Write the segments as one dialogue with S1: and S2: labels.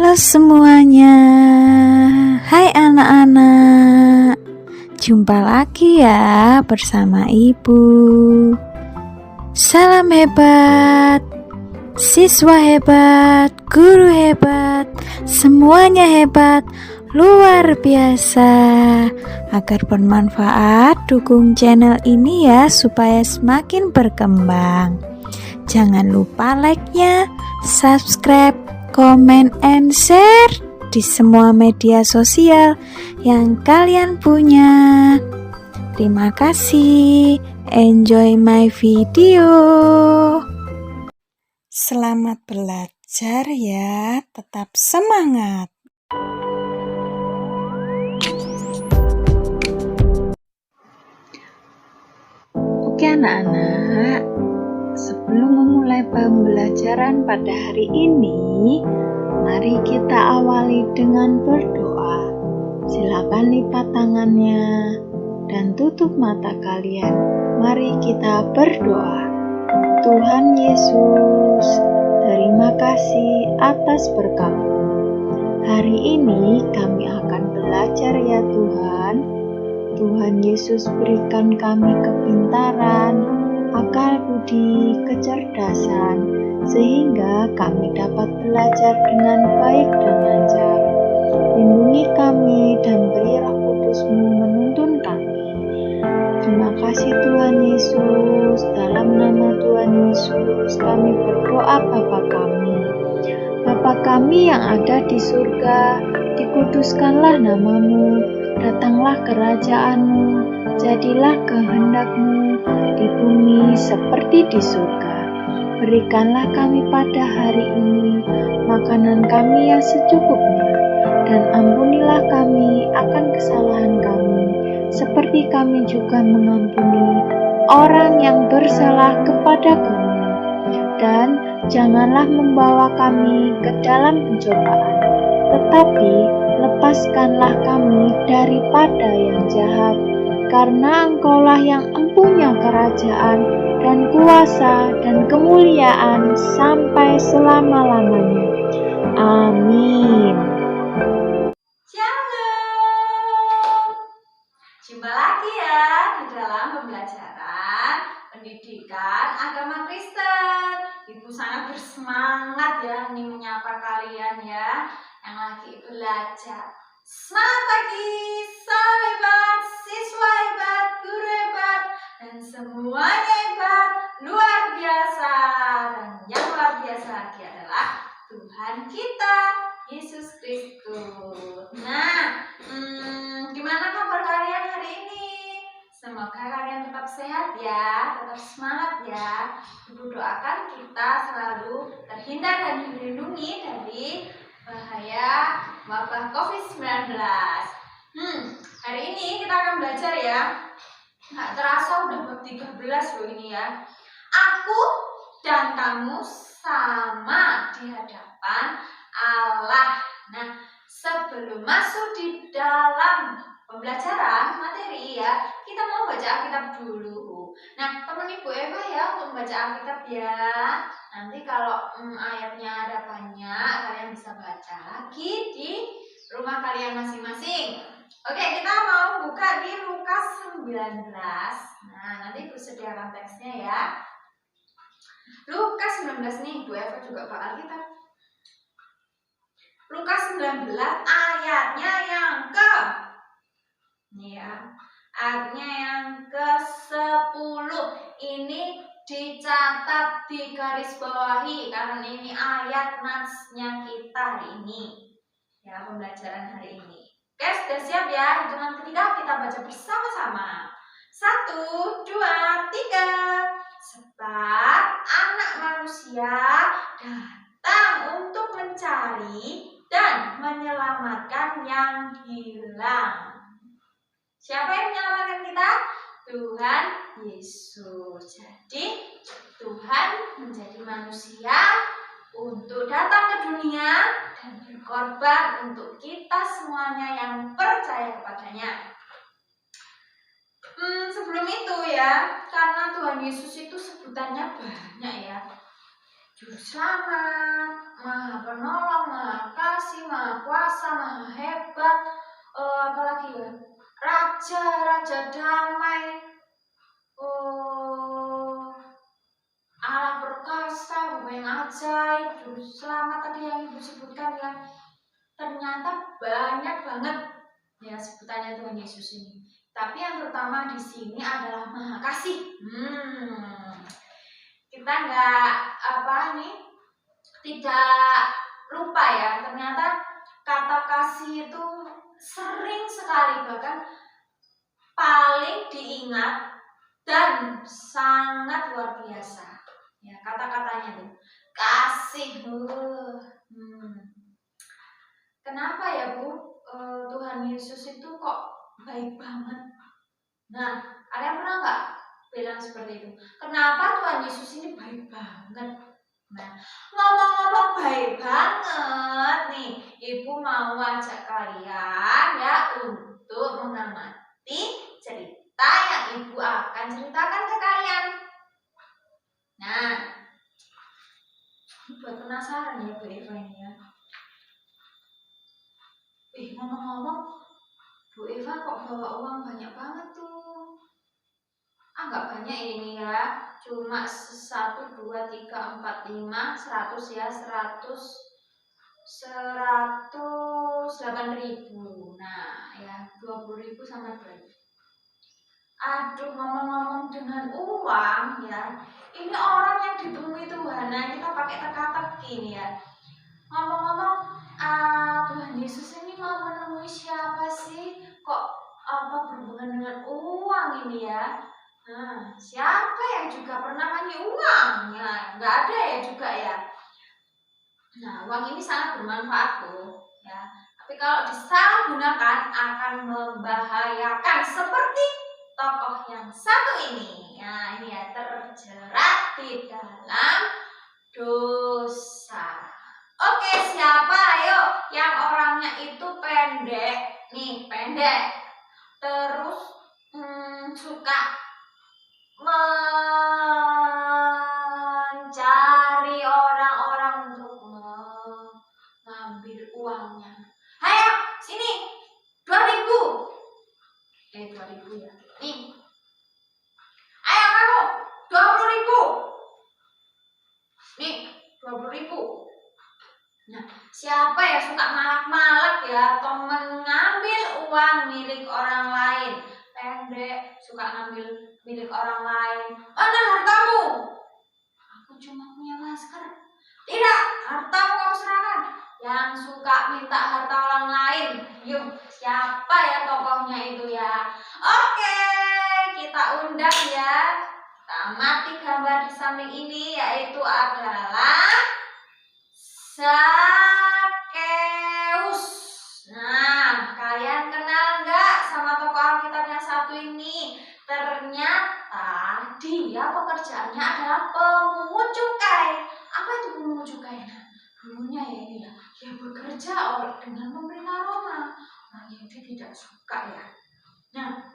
S1: Halo semuanya, hai anak-anak. Jumpa lagi ya bersama Ibu. Salam hebat, siswa hebat, guru hebat, semuanya hebat, luar biasa. Agar bermanfaat, dukung channel ini ya supaya semakin berkembang. Jangan lupa like-nya, subscribe, comment, and share di semua media sosial yang kalian punya. Terima kasih. Enjoy my video. Selamat belajar ya. Tetap semangat. Oke anak-anak, sebelum memulai pembelajaran pada hari ini, mari kita awali dengan berdoa. Silakan lipat tangannya dan tutup mata kalian. Mari kita berdoa. Tuhan Yesus, terima kasih atas berkat-Mu. Hari ini kami akan belajar ya Tuhan. Tuhan Yesus berikan kami kepintaran, akal budi, kecerdasan, sehingga kami dapat belajar dengan baik dan lancar. Lindungi kami dan beri Roh Kudus-Mu menuntun kami. Terima kasih Tuhan Yesus. Dalam nama Tuhan Yesus kami berdoa Bapa kami. Bapa kami yang ada di surga, dikuduskanlah nama-Mu. Datanglah kerajaan-Mu, jadilah kehendak-Mu di bumi seperti di surga. Berikanlah kami pada hari ini makanan kami yang secukupnya, dan ampunilah kami akan kesalahan kami, seperti kami juga mengampuni orang yang bersalah kepada kami. Dan janganlah membawa kami ke dalam pencobaan, tetapi lepaskanlah kami daripada yang jahat, karena Engkaulah yang empunya kerajaan dan kuasa dan kemuliaan sampai selama-lamanya. Amin.
S2: Shalom. Jumpa lagi ya di dalam pembelajaran pendidikan agama Kristen. Ibu sangat bersemangat ya ini menyapa kalian ya yang lagi belajar. Selamat pagi, salam hebat, siswa hebat, guru hebat, dan semuanya hebat, luar biasa. Dan yang luar biasa lagi adalah Tuhan kita, Yesus Kristus. Nah, gimana kabar kalian hari ini? Semoga kalian tetap sehat ya, tetap semangat ya. Ibu doakan kita selalu terhindar dan dilindungi dari bahaya wabah COVID-19. Hari ini kita akan belajar ya. Nggak terasa udah bab 13 loh ini ya. Aku dan kamu sama di hadapan Allah. Nah, sebelum masuk di dalam pembelajaran materi ya, kita mau baca Alkitab dulu. Nah, teman Ibu Eva ya untuk membaca Alkitab ya. Nanti kalau ayatnya ada banyak, kalian bisa baca lagi di rumah kalian masing-masing. Oke, kita mau buka di Lukas 19. Nah, nanti Ibu sediakan teksnya ya. Lukas 19 nih, Bu Eva juga bawa Alkitab. Lukas 19 ayatnya yang ke ayatnya yang ke-10. Ini dicatat di garis bawahi karena ini ayat nasnya kita hari ini. Ya, pembelajaran hari ini. Oke, sudah siap ya? Hitungan ketiga kita baca bersama-sama. 1, 2, 3. Sebab anak manusia datang untuk mencari dan menyelamatkan yang hilang. Siapa yang menyelamatkan kita? Tuhan Yesus. Jadi Tuhan menjadi manusia untuk datang ke dunia dan berkorban untuk kita semuanya yang percaya kepadanya. Sebelum itu ya, karena Tuhan Yesus itu sebutannya banyak ya. Juru selamat, maha penolong, maha kasih, maha kuasa, maha hebat, apalagi ya, raja, raja damai, Allah perkasa, yang ajaib, juru selamat tadi yang ibu sebutkan ya. Ternyata banyak banget ya sebutannya Tuhan Yesus ini. Tapi yang terutama di sini adalah maha kasih. Kita tidak lupa ya. Ternyata kata kasih itu sering sekali, bahkan paling diingat dan sangat luar biasa. Ya, kata-katanya tuh kasih. Kenapa ya Bu? Tuhan Yesus itu kok baik banget? Nah, ada yang pernah nggak bilang seperti itu? Kenapa Tuhan Yesus ini baik banget? Nah, ngomong-ngomong baik banget nih, Ibu mau ajak kalian ya untuk mengamati cerita yang Ibu akan ceritakan ke kalian. Nah, buat penasaran ya Bu Eva ini ya. Ngomong-ngomong, Bu Eva kok bawa uang banyak banget tuh? Nggak banyak ini ya, cuma 1, 2, 3, 4, 5, 100 ya, 108.000. Nah ya, 20.000 sama 2.000. Aduh, ngomong-ngomong dengan uang ya, ini orang yang ditemui Tuhan. Nah, kita pakai teka-teki nih ya. Ngomong-ngomong, Tuhan Yesus ini mau menemui siapa sih? Kok berhubungan dengan uang ini ya? Nah, siapa yang juga pernah ngasih uang? Ya, nggak ada ya juga ya. Nah, uang ini sangat bermanfaat tuh, ya. Tapi kalau disalahgunakan akan membahayakan, seperti tokoh yang satu ini. Nah, ini ya, terjerat di dalam dosa. Oke, siapa ayo yang orangnya itu pendek? Nih, pendek. Terus suka mencari orang-orang untuk mengambil uangnya. Ayo, sini. 2.000. 2.000 ya. Nih. Ayo kamu, 20.000. Nih, 20.000. Nah, siapa yang suka malak-malak ya atau mengambil uang milik orang lain? Pendek, suka ngambil milik orang lain. Mana hartamu? Aku cuma punya masker. Tidak, hartamu kamu serahkan. Yang suka minta harta orang lain, yuk, siapa ya tokohnya itu ya? Oke, kita undang ya. Kita amati gambar di samping ini, yaitu adalah Zakeus. Nah, kalian kenal nggak sama tokoh Alkitab yang satu ini? Ternyata dia pekerjaannya adalah pemungut cukai. Apa itu pemungut cukai? Nah, dulunya ya ini ya, dia bekerja dengan pemerintah Roma. Nah, Yahudi tidak suka ya. Nah,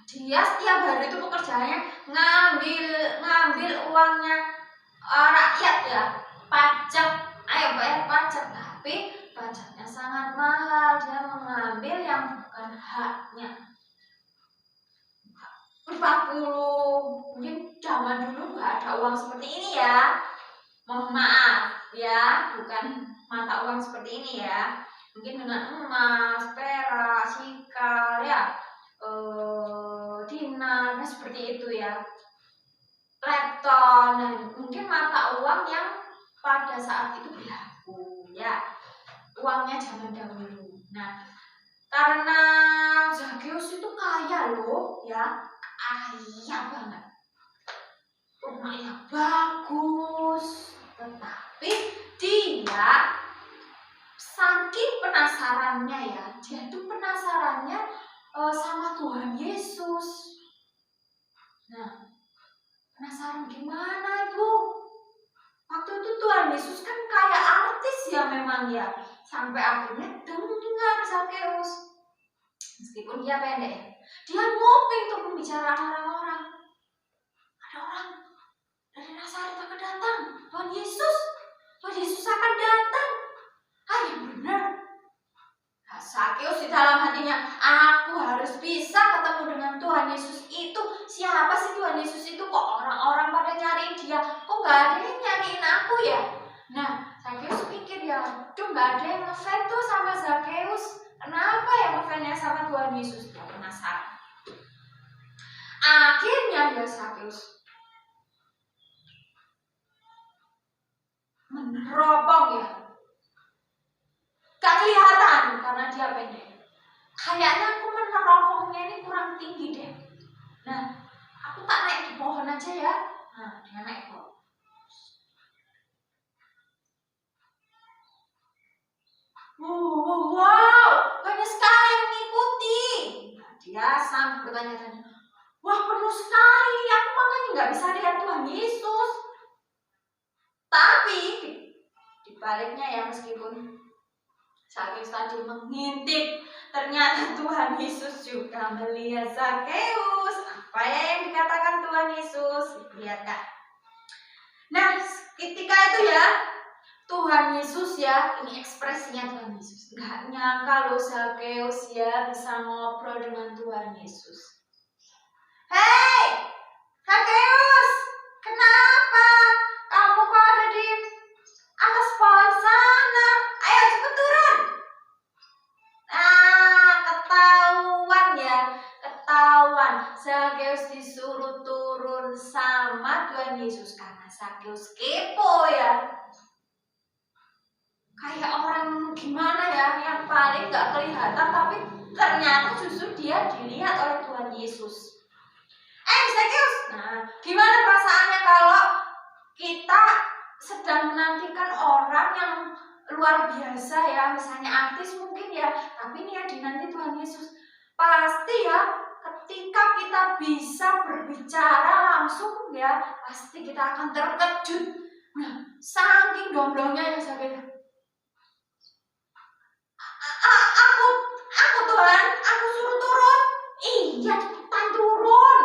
S2: dia setiap hari itu pekerjaannya ngambil uangnya rakyat ya, pajak. Ayo bayar pajak, tapi pajaknya sangat mahal. Dia mengambil yang bukan haknya. 40, mungkin zaman dulu nggak ada uang seperti ini ya. Mohon maaf ya, bukan mata uang seperti ini ya. Mungkin dengan emas, perak, sikal ya, dinar, seperti itu ya. Lepton, nah, mungkin mata uang yang pada saat itu berlaku ya, uangnya zaman dahulu. Nah, karena Zakeus itu kaya loh ya, kaya banget, rumahnya bagus, tetapi dia saking penasarannya ya, dia tuh penasarannya sama Tuhan Yesus. Nah, penasaran gimana Ibu? Waktu itu Tuhan Yesus kan kayak artis ya memang ya. Sampai akhirnya dengar Zakeus. Meskipun dia pendek, dia nguping tuh pembicaraan orang-orang. Ada orang dari Nazaret akan datang. Tuhan Yesus akan datang. Yang benar. Nah, Zakeus di dalam hatinya, aku harus bisa ketemu dengan Tuhan Yesus itu. Siapa sih Tuhan Yesus itu? Kok orang-orang pada nyariin dia? Kok gak ada yang nyariin aku ya? Nah, Zakeus pikir ya, tuh gak ada yang ngefans tuh sama Zakeus. Kenapa ya ngefansnya sama Tuhan Yesus? Dia penasaran. Akhirnya ya Zakeus meneropong ya. Gak kelihatan karena dia pendek. Kayaknya aku meneropongnya ini kurang tinggi deh. Nah, aku tak naik di pohon aja ya. Nah, dia naik pohon. Wow, banyak sekali yang mengikuti. Nah, dia sambil bertanya-tanya, wah penuh sekali, aku makanya nggak bisa lihat Tuhan Yesus. Tapi di baliknya ya, meskipun Zakeus tadi mengintip, ternyata Tuhan Yesus juga melihat Zakeus. Apa ya yang dikatakan Tuhan Yesus? Lihat Kak. Nah, ketika itu ya, Tuhan Yesus ya, ini ekspresinya Tuhan Yesus. Gak nyangka loh Zakeus ya bisa ngobrol dengan Tuhan Yesus. Hei, Zakeus, kenapa? Kamu kok ada di atas pohon sana? Ayo cepet turun. Nah, ketahuan. Zakeus disuruh turun sama Tuhan Yesus karena Zakeus kepo ya. Kayak orang gimana ya, yang paling gak kelihatan tapi ternyata justru dia dilihat oleh Tuhan Yesus. Zakeus, nah gimana perasaannya kalau kita sedang menantikan orang yang luar biasa ya, misalnya artis mungkin ya, tapi ini yang dinanti Tuhan Yesus. Pasti ya, ketika kita bisa berbicara langsung ya, pasti kita akan terkejut. Nah, saking domblongnya ya Zakeus. Aku Tuhan, aku suruh turun. Iya, cepetan turun.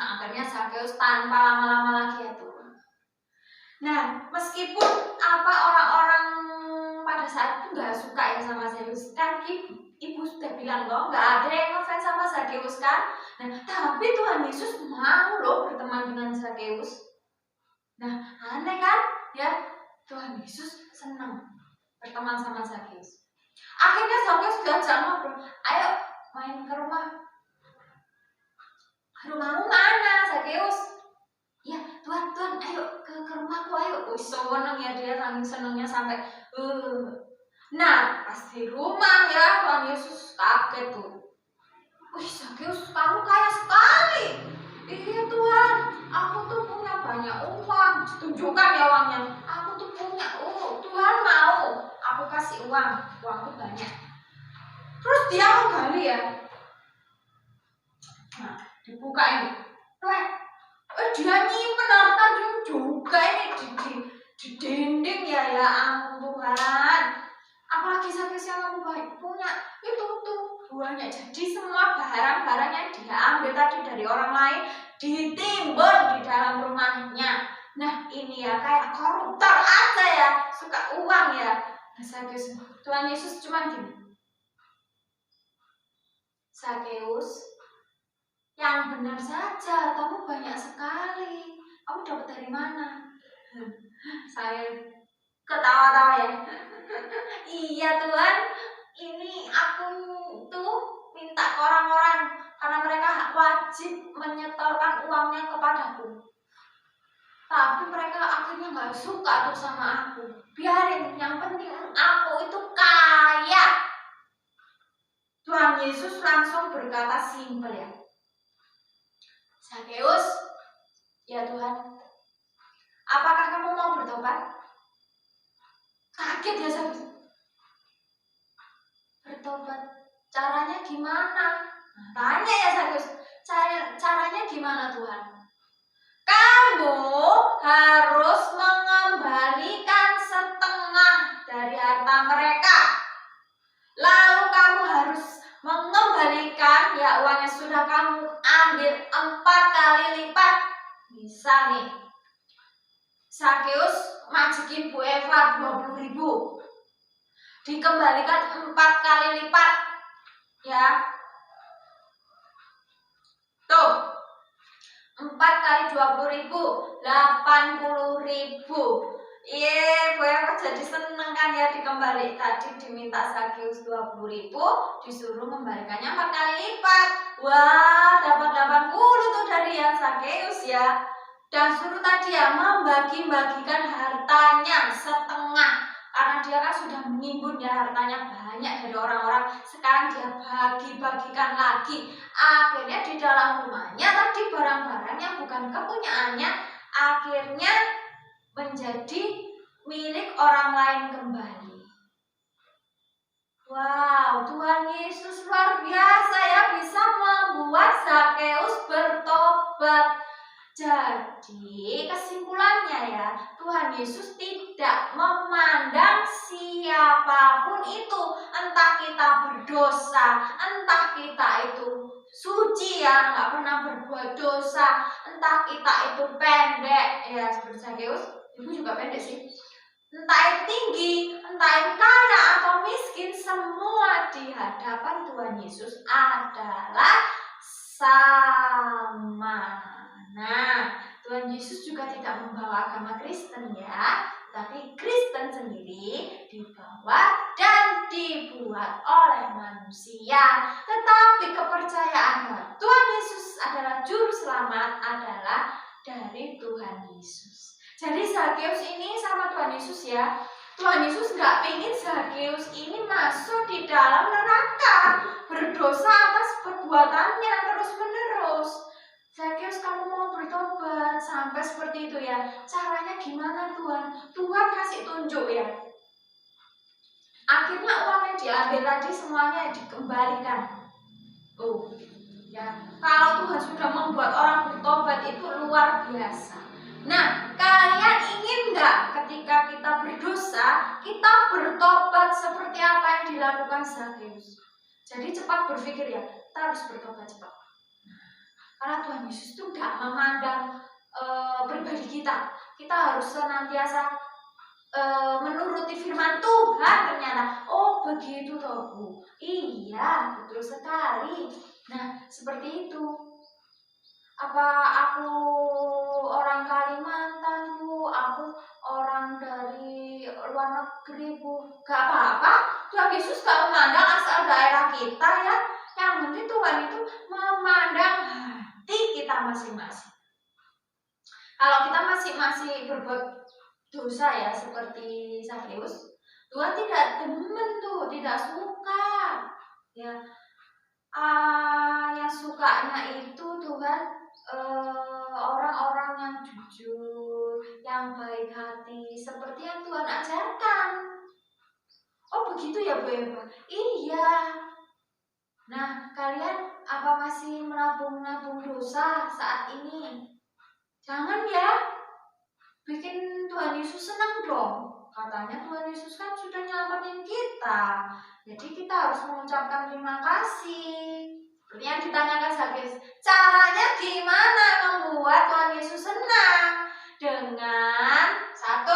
S2: Nah, akhirnya Zakeus tanpa lama-lama lagi ya turun. Nah, meskipun orang-orang pada saat itu nggak suka ya sama Zakeus, kan ibu sudah bilang loh, nggak ada yang ngefans sama Zakeus kan. Nah, tapi Tuhan Yesus mau loh berteman dengan Zakeus. Nah, aneh kan? Ya, Tuhan Yesus senang berteman sama Zakeus. Akhirnya Zakeus diajak ngobrol, ayo main ke rumah. Rumahmu mana Zakeus? Ya Tuhan, ayo ke rumahku, ayo. Seneng ya dia, saking senengnya sampai Nah, pas di rumah ya Tuhan Yesus kaget tuh. Zakeus, kamu kaya sekali. Iya Tuhan, aku tuh punya banyak uang. Tunjukkan ya uangnya. Aku tuh punya, Tuhan mau aku kasih uangku banyak. Terus dia menggali ya. Nah, dibuka ini. Dia nyimpen harta juga ini di dinding ya ampun Tuhan. Apalagi Zakeus yang kamu punya itu tuh banyak. Jadi semua barang-barang yang dia ambil tadi dari orang lain ditimbun di dalam rumahnya. Nah ini ya kayak koruptor aja ya, suka uang ya. Nah, Zakeus, Tuhan Yesus cuma gini. Zakeus, yang benar saja, kamu banyak sekali. Kamu dapat dari mana? Saya ketawa-tawa ya. Iya Tuhan, ini aku tuh minta ke orang-orang karena mereka wajib menyetorkan uangnya kepadaku. Tapi mereka akhirnya gak suka tuh sama aku. Biarin, yang penting aku itu kaya. Tuhan Yesus langsung berkata simpel ya. Zakeus, ya Tuhan, apakah kamu mau bertobat? Kaget ya Zakeus. Bertobat, caranya gimana? Tanya ya Zakeus, caranya gimana Tuhan? Kamu harus mengembalikan setengah dari harta mereka. Lalu kamu harus mengembalikan ya uang yang sudah kamu ambil 4 kali lipat. Misal nih, Zakeus majekin Bu Eva 20.000. Dikembalikan 4 kali lipat. Ya. Tuh. 4 kali 20.000, 80.000. Bu Eva jadi seneng kan ya dikembali. Tadi diminta Zakeus 20.000, disuruh membalikannya 4 kali lipat. Wah, dapat 80 tuh dari yang Zakeus ya. Dan suruh tadi ya membagi-bagikan hartanya setengah. Karena dia kan sudah menimbun ya hartanya banyak dari orang-orang. Sekarang dia bagi-bagikan lagi. Akhirnya di dalam rumahnya tadi barang-barang yang bukan kepunyaannya akhirnya menjadi milik orang lain kembali. Wow, Tuhan Yesus luar biasa ya, bisa membuat Zakeus bertobat. Jadi kesimpulannya ya, Tuhan Yesus tidak memandang siapapun itu, entah kita berdosa, entah kita itu suci ya, nggak pernah berbuat dosa, entah kita itu pendek ya seperti Zakeus, ibu juga pendek sih, entah itu tinggi, entah itu kaya atau miskin, semua di hadapan Tuhan Yesus adalah sama. Nah, Tuhan Yesus juga tidak membawa agama Kristen ya, tapi Kristen sendiri dibawa dan dibuat oleh manusia. Tetapi kepercayaan bahwa Tuhan Yesus adalah juru selamat adalah dari Tuhan Yesus. Jadi Zakeus ini sama Tuhan Yesus ya. Tuhan Yesus nggak ingin Zakeus ini masuk di dalam neraka, berdosa atas perbuatannya terus-menerus. Zakeus, kamu mau bertobat sampai seperti itu ya. Caranya gimana Tuhan? Tuhan kasih tunjuk ya. Akhirnya uang yang diambil tadi semuanya dikembalikan. Ya. Kalau Tuhan sudah membuat orang bertobat itu luar biasa. Nah, kalian ingin nggak ketika kita berdosa, kita bertobat seperti apa yang dilakukan Zakeus? Jadi cepat berpikir ya, kita harus bertobat cepat. Karena Tuhan Yesus itu nggak memandang pribadi kita. Kita harus senantiasa menuruti firman Tuhan ternyata. Oh begitu toh Bu. Iya betul sekali. Nah seperti itu. Apa aku orang Kalimantan Bu? Aku orang dari luar negeri Bu? Gak apa-apa. Tuhan Yesus gak memandang asal daerah kita ya. Yang penting Tuhan itu memandang hati kita masing-masing. Kalau kita masih berbuat dosa ya seperti Zakeus, Tuhan tidak demen tuh, tidak suka. Ya, yang sukanya itu Tuhan orang-orang yang jujur, yang baik hati, seperti yang Tuhan ajarkan. Oh begitu ya Bu Eva? Iya. Nah, kalian apa masih menabung-nabung dosa saat ini? Jangan ya. Bikin Tuhan Yesus senang dong. Katanya Tuhan Yesus kan sudah nyelamatin kita. Jadi kita harus mengucapkan terima kasih. Seperti yang ditanyakan Zakeus, caranya gimana membuat Tuhan Yesus senang? Dengan 1,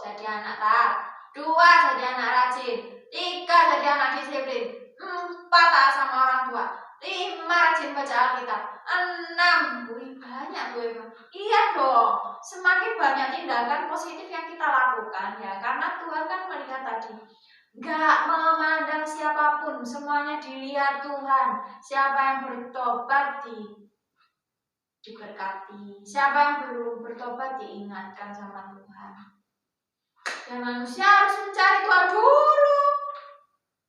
S2: jadi anak taat, 2, jadi anak rajin, 3, jadi anak disiplin, 4, taat sama orang tua, 5, rajin baca Alkitab, 6, banyak Bu Eva. Iya dong, semakin banyak tindakan positif yang kita lakukan ya, karena Tuhan kan melihat tadi gak memandang siapapun, semuanya dilihat Tuhan. Siapa yang bertobat diberkati, siapa yang belum bertobat diingatkan sama Tuhan. Dan manusia harus mencari Tuhan dulu.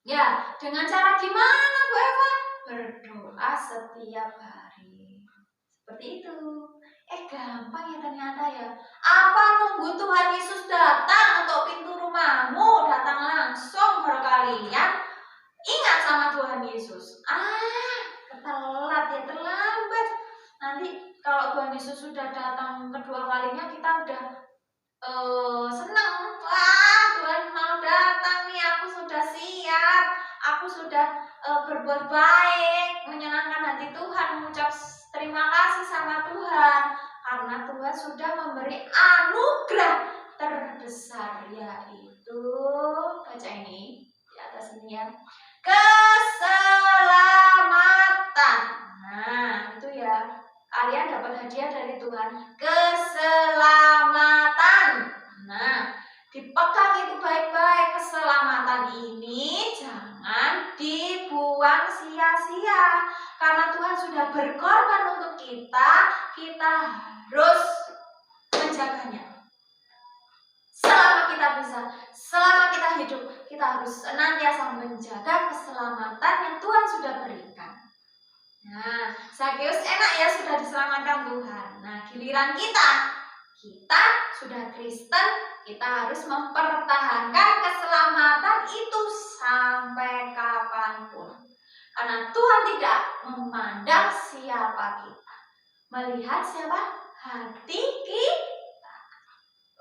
S2: Ya, dengan cara gimana Bu Eva? Berdoa setiap hari. Seperti itu. Gampang ya ternyata ya. Apa nunggu Tuhan Yesus datang untuk pintu rumahmu, datang langsung ke kalian? Ingat sama Tuhan Yesus. Telat ya, terlambat. Nanti kalau Tuhan Yesus sudah datang kedua kalinya, kita udah senang. Wah, Tuhan mau datang nih, aku sudah siap. Aku sudah berbuat baik, menyenangkan hati Tuhan, mengucap terima kasih sama Tuhan. karena Tuhan sudah memberi anugerah terbesar, yaitu, baca ini di atas ini ya, keselamatan. Nah, itu ya, kalian dapat hadiah dari Tuhan, keselamatan. Nah, dipegang itu baik-baik. Keselamatan ini jangan dibuang sia-sia, karena Tuhan sudah berkorban untuk kita harus menjaganya. Selama kita bisa, selama kita hidup, kita harus senantiasa menjaga keselamatan yang Tuhan sudah berikan. Nah, Zakeus enak ya, sudah diselamatkan Tuhan. Nah, giliran kita sudah Kristen, kita harus mempertahankan keselamatan itu sampai kapanpun. Karena Tuhan tidak memandang siapa kita, melihat siapa? Hati kita.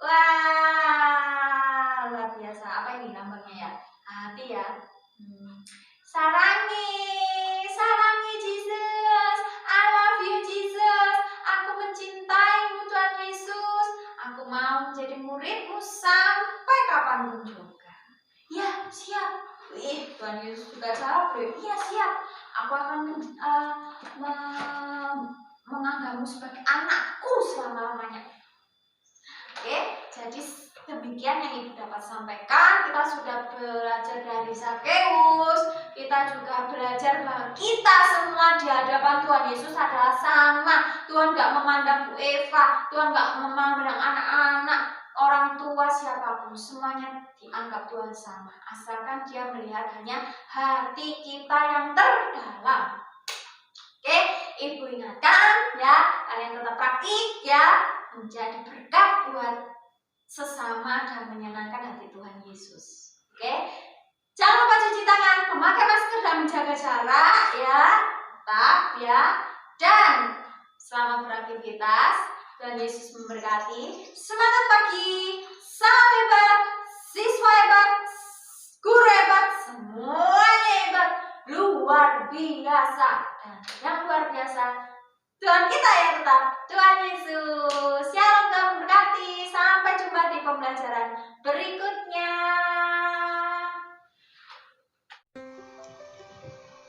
S2: Wah, luar biasa. Apa ini lambangnya ya? Hati ya. Sarangi Jesus, I love you Jesus, aku mencintaimu Tuhan Yesus, aku mau menjadi muridmu sampai kapanpun juga. Ya, siap. Tuhan Yesus juga jawab, iya siap, aku akan menganggapmu sebagai anakku selama-lamanya. Oke, jadi demikian yang Ibu dapat sampaikan. Kita sudah belajar dari Zakeus, kita juga belajar bahwa kita semua di hadapan Tuhan Yesus adalah sama. Tuhan gak memandang Bu Eva, Tuhan gak memandang anak-anak, orang tua, siapapun, semuanya dianggap Tuhan sama, asalkan dia melihat hanya hati kita yang terdalam. Oke, Ibu ingatkan ya, kalian tetap praktik ya, menjadi berkat buat sesama dan menyenangkan hati Tuhan Yesus. Oke, jangan lupa cuci tangan, memakai masker dan menjaga jarak ya, tetap ya, dan selamat beraktivitas. Tuhan Yesus memberkati. Semangat pagi, salam hebat, siswa hebat, guru hebat, semuanya hebat, luar biasa. Dan yang luar biasa, Tuhan kita ya tetap, Tuhan Yesus. Shalom, Tuhan memberkati. Sampai jumpa di pembelajaran berikutnya.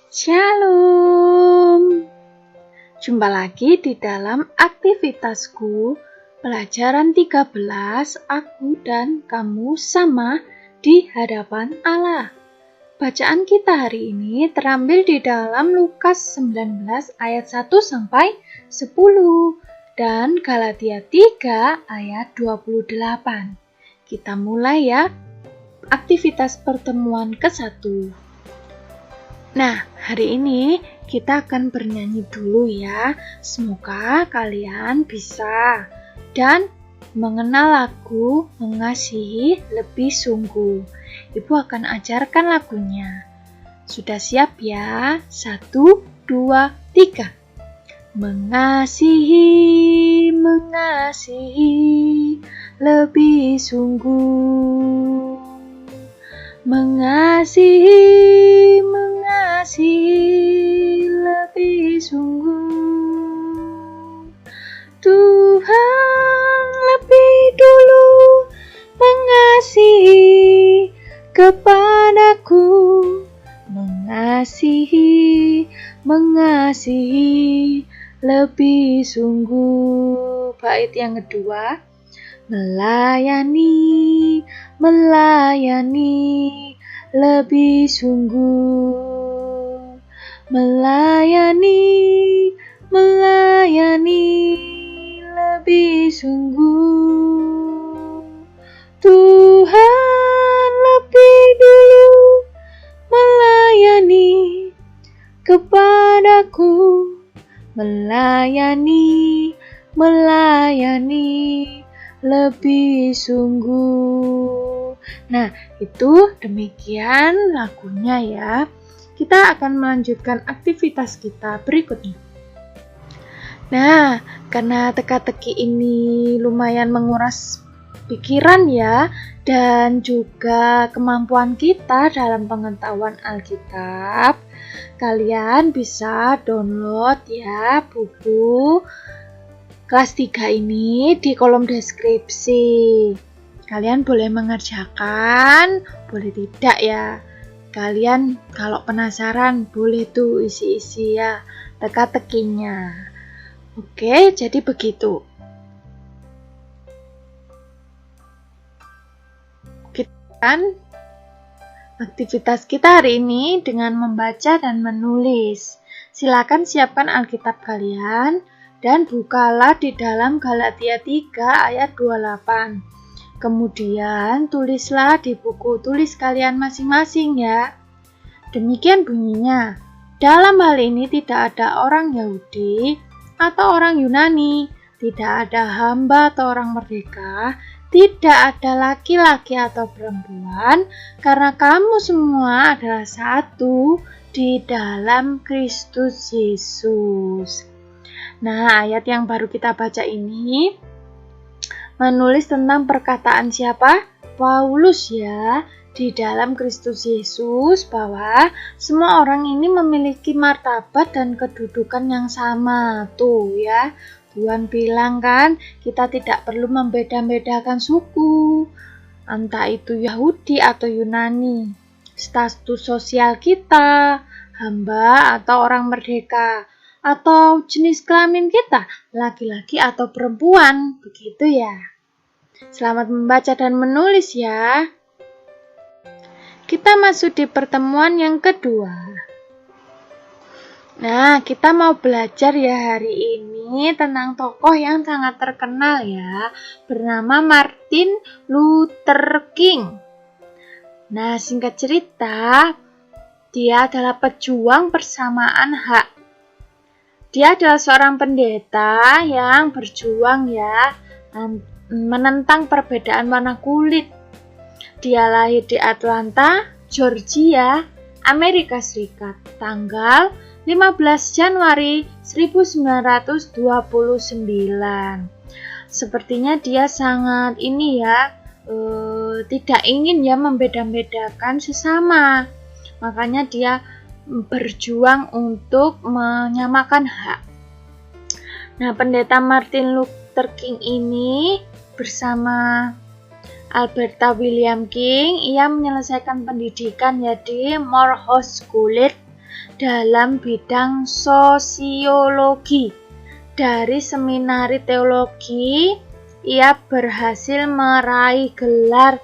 S1: Shalom. Jumpa lagi di dalam aktivitasku pelajaran 13, aku dan kamu sama di hadapan Allah. Bacaan kita hari ini terambil di dalam Lukas 19 ayat 1 sampai 10 dan Galatia 3 ayat 28. Kita mulai ya aktivitas pertemuan ke-1. Nah, hari ini kita akan bernyanyi dulu ya. Semoga kalian bisa dan mengenal lagu Mengasihi Lebih Sungguh. Ibu akan ajarkan lagunya. Sudah siap ya? 1, 2, 3. Mengasihi, mengasihi lebih sungguh. Mengasihi, mengasihi lebih sungguh. Tuhan lebih dulu mengasihi kepadaku. Mengasihi, mengasihi lebih sungguh. Bait yang kedua. Melayani, melayani lebih sungguh. Melayani, melayani lebih sungguh. Tuhan lebih dulu melayani kepadaku. Melayani, melayani lebih sungguh. Nah, itu demikian lagunya ya. Kita akan melanjutkan aktivitas kita berikutnya. Nah, karena teka-teki ini lumayan menguras pikiran ya, dan juga kemampuan kita dalam pengetahuan Alkitab, kalian bisa download ya buku kelas 3 ini di kolom deskripsi. Kalian boleh mengerjakan, boleh tidak ya. Kalian kalau penasaran boleh tuh isi-isi ya, teka-tekinya. Oke, jadi begitu. Aktivitas kita hari ini dengan membaca dan menulis. Silakan siapkan Alkitab kalian dan bukalah di dalam Galatia 3 ayat 28. Kemudian tulislah di buku tulis kalian masing-masing ya. Demikian bunyinya. Dalam hal ini tidak ada orang Yahudi atau orang Yunani, tidak ada hamba atau orang merdeka, tidak ada laki-laki atau perempuan, karena kamu semua adalah satu di dalam Kristus Yesus. Nah, ayat yang baru kita baca ini menulis tentang perkataan siapa? Paulus ya, di dalam Kristus Yesus, bahwa semua orang ini memiliki martabat dan kedudukan yang sama. Tuh ya, Tuhan bilang kan, kita tidak perlu membeda-bedakan suku, entah itu Yahudi atau Yunani, status sosial kita, hamba atau orang merdeka, atau jenis kelamin kita, laki-laki atau perempuan, begitu ya. Selamat membaca dan menulis ya. Kita masuk di pertemuan yang kedua. Nah, kita mau belajar ya hari ini tentang tokoh yang sangat terkenal ya, bernama Martin Luther King. Nah, singkat cerita, dia adalah pejuang persamaan hak. Dia adalah seorang pendeta yang berjuang ya, menentang perbedaan warna kulit. Dia lahir di Atlanta, Georgia, Amerika Serikat, tanggal 15 Januari 1929. Sepertinya dia sangat tidak ingin ya membeda-bedakan sesama. Makanya dia berjuang untuk menyamakan hak. Nah, pendeta Martin Luther King ini bersama Alberta William King, ia menyelesaikan pendidikan ya di Morehouse College dalam bidang sosiologi. Dari seminari teologi, ia berhasil meraih gelar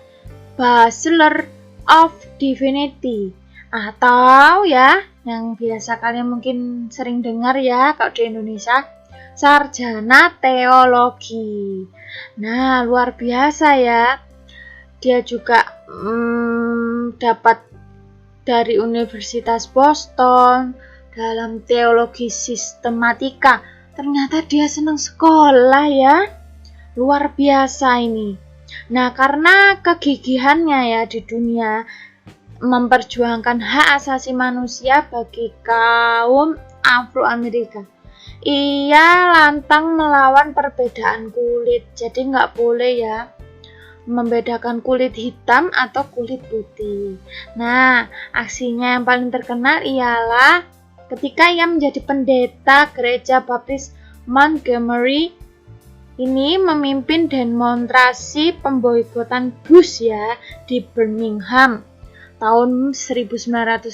S1: Bachelor of Divinity, atau ya, yang biasa kalian mungkin sering dengar ya kalau di Indonesia, sarjana teologi. Nah, luar biasa ya. Dia juga dapat dari Universitas Boston dalam teologi sistematika. Ternyata dia senang sekolah ya. Luar biasa ini. Nah, karena kegigihannya ya di dunia memperjuangkan hak asasi manusia bagi kaum Afro-Amerika, ia lantang melawan perbedaan kulit. Jadi nggak boleh ya membedakan kulit hitam atau kulit putih. Nah, aksinya yang paling terkenal ialah ketika ia menjadi pendeta gereja Baptis Montgomery, ini memimpin demonstrasi pemboikotan Bush ya di Birmingham tahun 1955.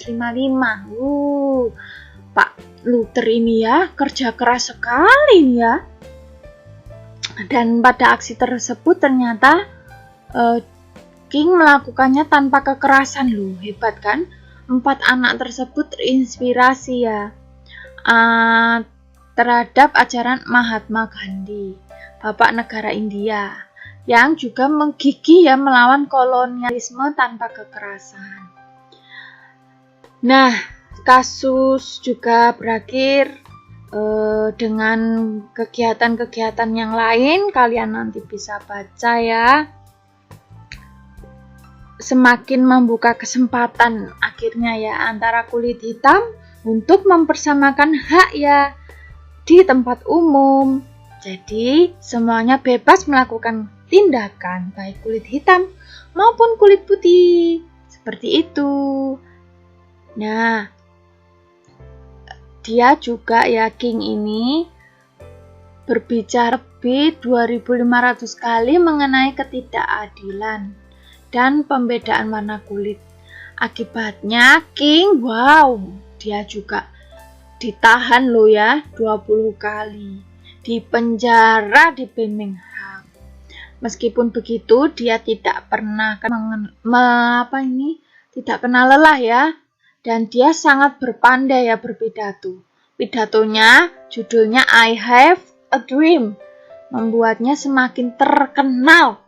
S1: Pak Luther ini ya kerja keras sekali nih ya. Dan pada aksi tersebut ternyata King melakukannya tanpa kekerasan loh, hebat kan? 4 anak tersebut terinspirasi ya terhadap ajaran Mahatma Gandhi, Bapak Negara India, yang juga menggigih ya melawan kolonialisme tanpa kekerasan. Nah, kasus juga berakhir dengan kegiatan-kegiatan yang lain. Kalian nanti bisa baca ya. Semakin membuka kesempatan akhirnya ya antara kulit hitam untuk mempersamakan hak ya di tempat umum. Jadi semuanya bebas melakukan tindakan baik kulit hitam maupun kulit putih. Seperti itu. Nah, dia juga ya King ini berbicara lebih 2500 kali mengenai ketidakadilan dan pembedaan warna kulit. Akibatnya King, dia juga ditahan loh ya 20 kali, dipenjara di Birmingham. Meskipun begitu, dia tidak pernah tidak kenal lelah ya, dan dia sangat berpandai ya berpidato. Pidatonya judulnya I Have a Dream, membuatnya semakin terkenal.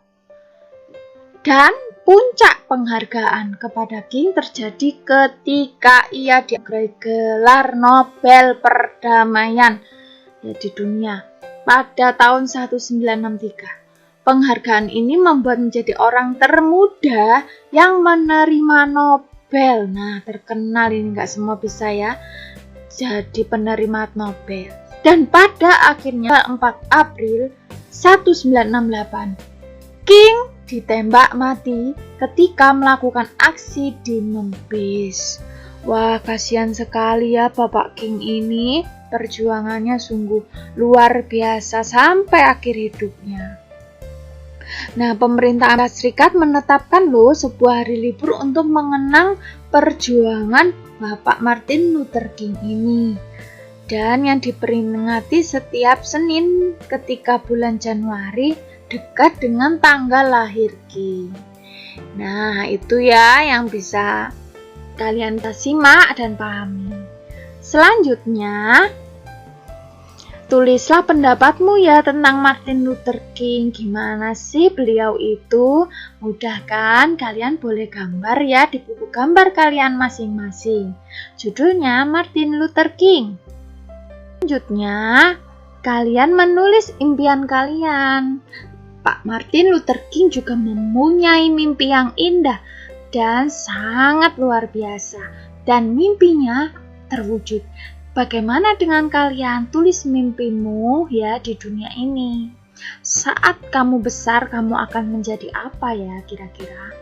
S1: Dan puncak penghargaan kepada King terjadi ketika ia diberi gelar Nobel Perdamaian di dunia pada tahun 1963. Penghargaan ini membuat menjadi orang termuda yang menerima Nobel. Nah, terkenal ini, nggak semua bisa ya jadi penerima Nobel. Dan pada akhirnya 4 April 1968, King ditembak mati ketika melakukan aksi di Memphis. Wah, kasihan sekali ya Bapak King ini. Perjuangannya sungguh luar biasa sampai akhir hidupnya. Nah, pemerintah Amerika Serikat menetapkan loh sebuah hari libur untuk mengenang perjuangan Bapak Martin Luther King ini. Dan yang diperingati setiap Senin ketika bulan Januari dekat dengan tanggal lahir King. Nah, itu ya yang bisa kalian simak dan pahami. Selanjutnya, tulislah pendapatmu ya tentang Martin Luther King. Gimana sih beliau itu? Mudah kan? Kalian boleh gambar ya di buku gambar kalian masing-masing. Judulnya Martin Luther King. Selanjutnya, kalian menulis impian kalian. Pak Martin Luther King juga mempunyai mimpi yang indah dan sangat luar biasa. Dan mimpinya terwujud. Bagaimana dengan kalian? Tulis mimpimu ya di dunia ini. Saat kamu besar, kamu akan menjadi apa ya kira-kira?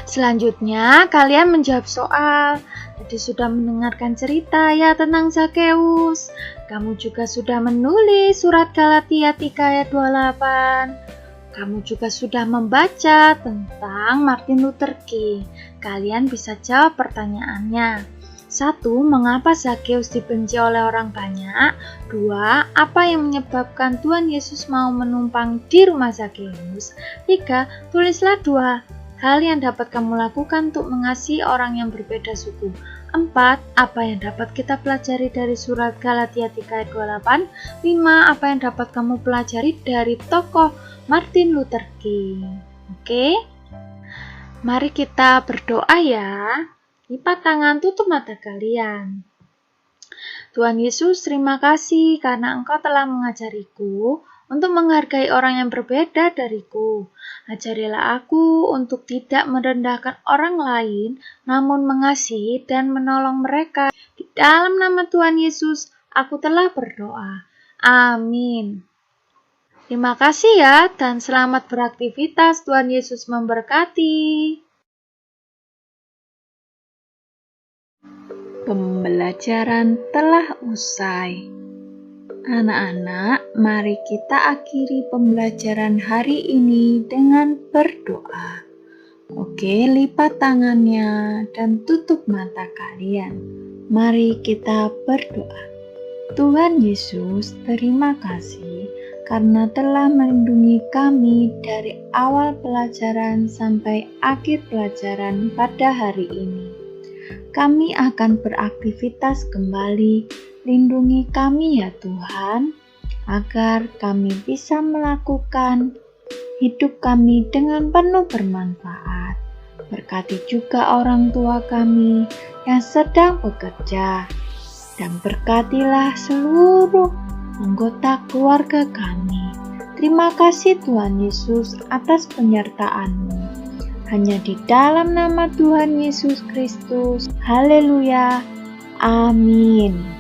S1: Selanjutnya, kalian menjawab soal. Jadi sudah mendengarkan cerita ya tentang Zakheus. Kamu juga sudah menulis surat Galatia 3 ayat 28. Kamu juga sudah membaca tentang Martin Luther King. Kalian bisa jawab pertanyaannya. 1. Mengapa Zakheus dibenci oleh orang banyak? 2. Apa yang menyebabkan Tuhan Yesus mau menumpang di rumah Zakheus? 3. Tulislah 2 hal yang dapat kamu lakukan untuk mengasihi orang yang berbeda suku. 4. Apa yang dapat kita pelajari dari surat Galatia 3 ayat 28? 5. Apa yang dapat kamu pelajari dari tokoh Martin Luther King? Oke? Mari kita berdoa ya. Lipat tangan, tutup mata kalian. Tuhan Yesus, terima kasih karena Engkau telah mengajariku untuk menghargai orang yang berbeda dariku. Ajarilah aku untuk tidak merendahkan orang lain, namun mengasihi dan menolong mereka. Di dalam nama Tuhan Yesus, aku telah berdoa. Amin. Terima kasih ya, dan selamat beraktivitas. Tuhan Yesus memberkati. Pembelajaran telah usai. Anak-anak, mari kita akhiri pembelajaran hari ini dengan berdoa. Oke, lipat tangannya dan tutup mata kalian. Mari kita berdoa. Tuhan Yesus, terima kasih karena telah melindungi kami dari awal pelajaran sampai akhir pelajaran pada hari ini. Kami akan beraktivitas kembali. Lindungi kami ya Tuhan, agar kami bisa melakukan hidup kami dengan penuh bermanfaat. Berkati juga orang tua kami yang sedang bekerja, dan berkatilah seluruh anggota keluarga kami. Terima kasih Tuhan Yesus atas penyertaan-Mu. Hanya di dalam nama Tuhan Yesus Kristus. Haleluya. Amin.